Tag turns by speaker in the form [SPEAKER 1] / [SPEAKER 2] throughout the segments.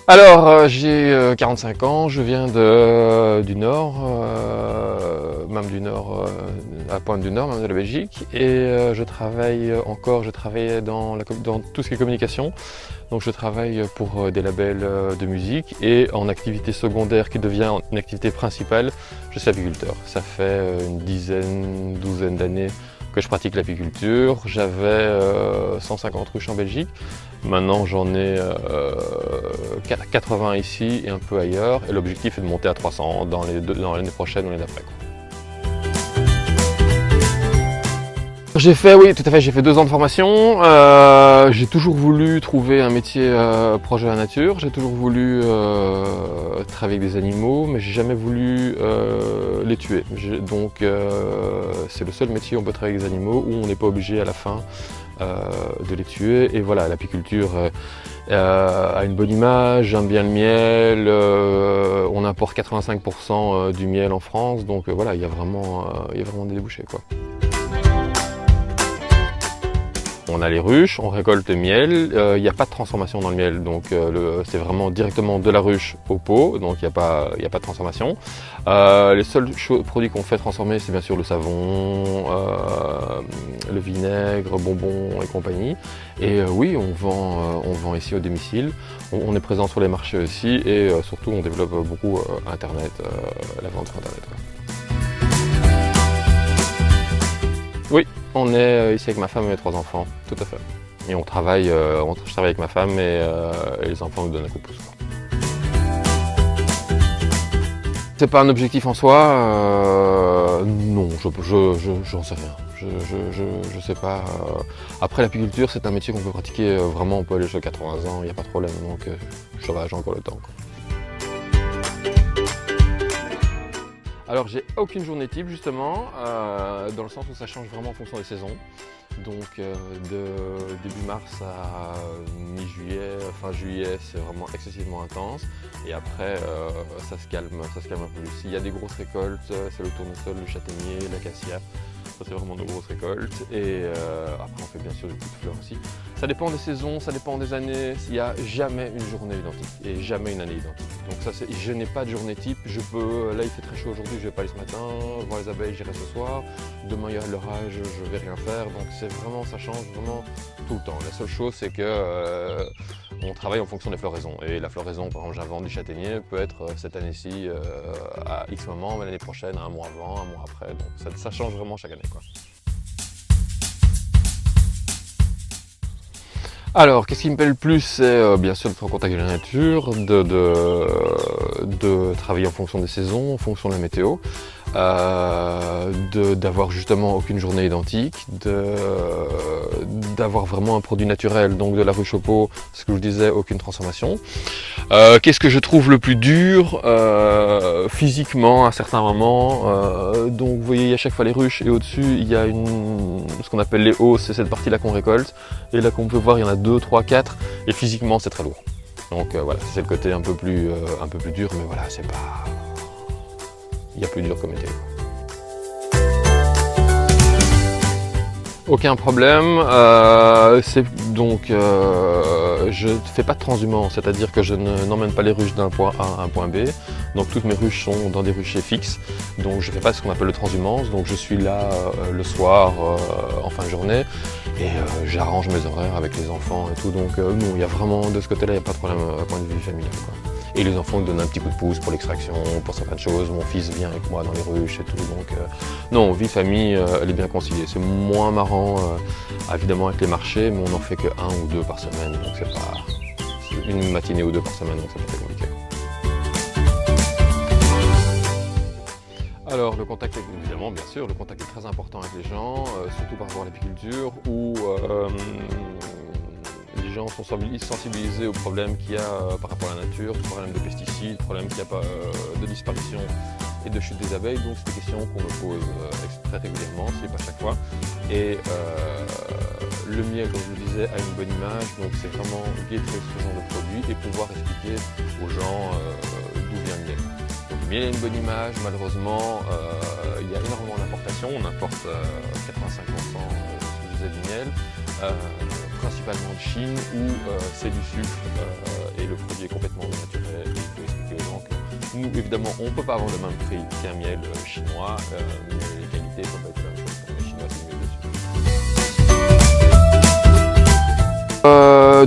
[SPEAKER 1] Alors, j'ai 45 ans, je viens du Nord, même du Nord, à Pointe du Nord, même de la Belgique, et je travaille dans tout ce qui est communication. Donc je travaille pour des labels de musique et en activité secondaire qui devient une activité principale, je suis apiculteur. Ça fait une douzaine d'années que je pratique l'apiculture. J'avais 150 ruches en Belgique. Maintenant j'en ai 80 ici et un peu ailleurs. Et l'objectif est de monter à 300 dans l'année prochaine ou l'année d'après. Oui, tout à fait, j'ai fait 2 ans de formation. J'ai toujours voulu trouver un métier proche de la nature. J'ai toujours voulu travailler avec des animaux, mais j'ai jamais voulu les tuer. Donc, c'est le seul métier où on peut travailler avec des animaux, où on n'est pas obligé à la fin de les tuer. Et voilà, l'apiculture a une bonne image, j'aime bien le miel. On importe 85% du miel en France, donc voilà, il y a vraiment des débouchés, quoi. On a les ruches, on récolte le miel, il n'y a pas de transformation dans le miel, donc c'est vraiment directement de la ruche au pot, donc il n'y a pas de transformation. Les seuls produits qu'on fait transformer, c'est bien sûr le savon, le vinaigre, bonbons et compagnie. Et oui, on vend ici au domicile, on est présent sur les marchés aussi, et surtout on développe beaucoup Internet, la vente sur Internet. Ouais. Oui, on est ici avec ma femme et mes 3 enfants, tout à fait. Et je travaille avec ma femme et les enfants nous donnent un coup de pouce. C'est pas un objectif en soi, non, j'en sais rien. Je sais pas. Après l'apiculture, c'est un métier qu'on peut pratiquer vraiment, on peut aller jusqu'à 80 ans, il n'y a pas de problème, donc ça va, j'ai encore le temps, quoi. Alors j'ai aucune journée type justement, dans le sens où ça change vraiment en fonction des saisons. Donc de début mars à mi-juillet, fin juillet, c'est vraiment excessivement intense. Et après ça se calme un peu plus. Il y a des grosses récoltes, c'est le tournesol, le châtaignier, l'acacia. Ça c'est vraiment de grosses récoltes. Et après on fait bien sûr des coups de fleurs aussi. Ça dépend des saisons, ça dépend des années. Il n'y a jamais une journée identique et jamais une année identique. Donc ça, je n'ai pas de journée type. Là il fait très chaud aujourd'hui, je vais pas aller ce matin. Voir les abeilles, j'irai ce soir. Demain il y a l'orage, je vais rien faire. Donc ça change vraiment tout le temps. La seule chose c'est que on travaille en fonction des floraisons. Et la floraison, par exemple, j'invente du châtaignier, peut être cette année-ci à X moment, mais l'année prochaine, un mois avant, un mois après. Donc ça change vraiment chaque année, quoi. Alors, qu'est-ce qui me plaît le plus, c'est bien sûr d'être en contact avec la nature, de travailler en fonction des saisons, en fonction de la météo, d'avoir justement aucune journée identique, d'avoir vraiment un produit naturel, donc de la ruche au pot, ce que je disais, aucune transformation. Qu'est-ce que je trouve le plus dur physiquement à certains moments, donc vous voyez, il y a à chaque fois les ruches et au-dessus il y a ce qu'on appelle les hausses, c'est cette partie-là qu'on récolte, et là qu'on peut voir il y en a 2, 3, 4, et physiquement c'est très lourd. Donc voilà, c'est le côté un peu plus dur, mais voilà, c'est pas... Il y a plus dur comme métier. Aucun problème, je ne fais pas de transhumance, c'est-à-dire que je n'emmène pas les ruches d'un point A à un point B. Donc toutes mes ruches sont dans des ruchers fixes, donc je ne fais pas ce qu'on appelle le transhumance. Donc je suis là le soir, en fin de journée, et j'arrange mes horaires avec les enfants et tout. Donc non, il y a vraiment, de ce côté-là, il n'y a pas de problème à point de vue familial, quoi. Et les enfants me donnent un petit coup de pouce pour l'extraction, pour certaines choses. Mon fils vient avec moi dans les ruches et tout. Donc non, vie famille, elle est bien conciliée. C'est moins marrant, évidemment, avec les marchés, mais on n'en fait que 1 ou 2 par semaine. Donc c'est pas une matinée ou 2 par semaine, donc c'est pas très compliqué. Alors le contact, évidemment, bien sûr, le contact est très important avec les gens, surtout par rapport à l'apiculture, où les gens sont sensibilisés aux problèmes qu'il y a par rapport à la nature, problèmes de pesticides, problèmes qu'il n'y a pas de disparition et de chute des abeilles. Donc c'est des questions qu'on me pose très régulièrement, si pas chaque fois. Et le miel, comme je le disais, a une bonne image, donc c'est vraiment guetter ce genre de produit et pouvoir expliquer aux gens d'où vient le miel. Donc le miel a une bonne image, malheureusement il y a énormément d'importations, on importe 85% du miel. principalement de Chine, où c'est du sucre et le produit est complètement naturel. Il faut expliquer aux gens que nous, évidemment, on ne peut pas avoir le même prix qu'un miel chinois, mais les qualités ne peuvent pas être la même chose. Les Chinois, c'est mieux dessus.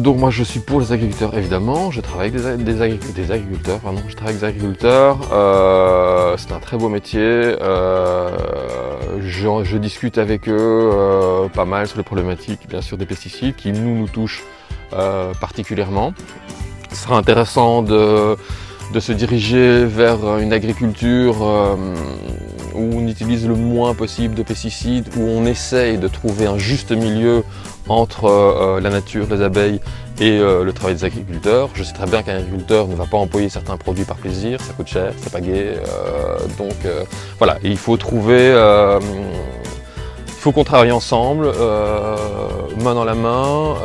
[SPEAKER 1] Donc moi je suis pour les agriculteurs évidemment, je travaille avec des agriculteurs, je travaille avec des agriculteurs, c'est un très beau métier, je discute avec eux pas mal sur les problématiques bien sûr des pesticides qui nous touchent particulièrement. Ce sera intéressant de se diriger vers une agriculture où on utilise le moins possible de pesticides, où on essaye de trouver un juste milieu entre la nature, les abeilles et le travail des agriculteurs. Je sais très bien qu'un agriculteur ne va pas employer certains produits par plaisir, ça coûte cher, c'est pas gai, voilà, et il faut trouver, il faut qu'on travaille ensemble, main dans la main.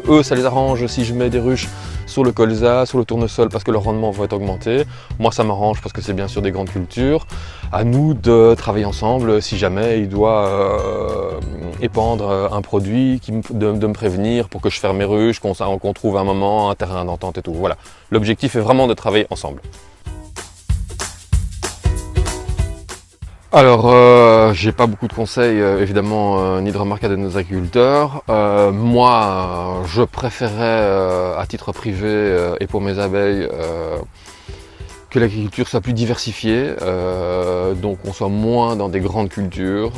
[SPEAKER 1] Eux, ça les arrange si je mets des ruches sur le colza, sur le tournesol parce que le rendement va être augmenté. Moi ça m'arrange parce que c'est bien sûr des grandes cultures. À nous de travailler ensemble si jamais il doit épandre un produit, de me prévenir pour que je ferme mes ruches, qu'on trouve un moment, un terrain d'entente et tout. Voilà. L'objectif est vraiment de travailler ensemble. Alors, j'ai pas beaucoup de conseils, évidemment, ni de remarques à donner aux agriculteurs. Moi, je préférais, à titre privé et pour mes abeilles, que l'agriculture soit plus diversifiée, donc on soit moins dans des grandes cultures,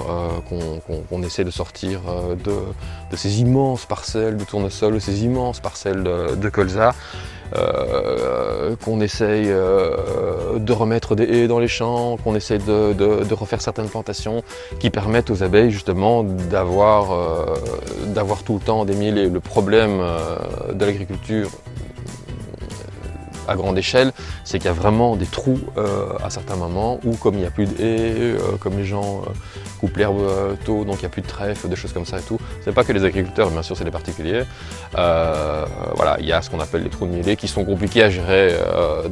[SPEAKER 1] qu'on essaie de sortir de ces immenses parcelles de tournesol, de ces immenses parcelles de colza. Qu'on essaye de remettre des haies dans les champs, qu'on essaye de refaire certaines plantations qui permettent aux abeilles justement d'avoir tout le temps des miels. Le problème de l'agriculture à grande échelle, c'est qu'il y a vraiment des trous à certains moments où comme il n'y a plus de haies, comme les gens coupent l'herbe tôt, donc il n'y a plus de trèfle, des choses comme ça et tout. C'est pas que les agriculteurs, bien sûr c'est les particuliers. Voilà, il y a ce qu'on appelle les trous de mielés qui sont compliqués à gérer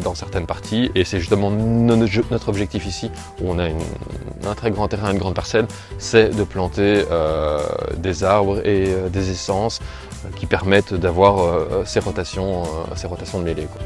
[SPEAKER 1] dans certaines parties et c'est justement notre objectif ici, où on a un très grand terrain, une grande parcelle, c'est de planter des arbres et des essences qui permettent d'avoir ces rotations de mêlées, quoi.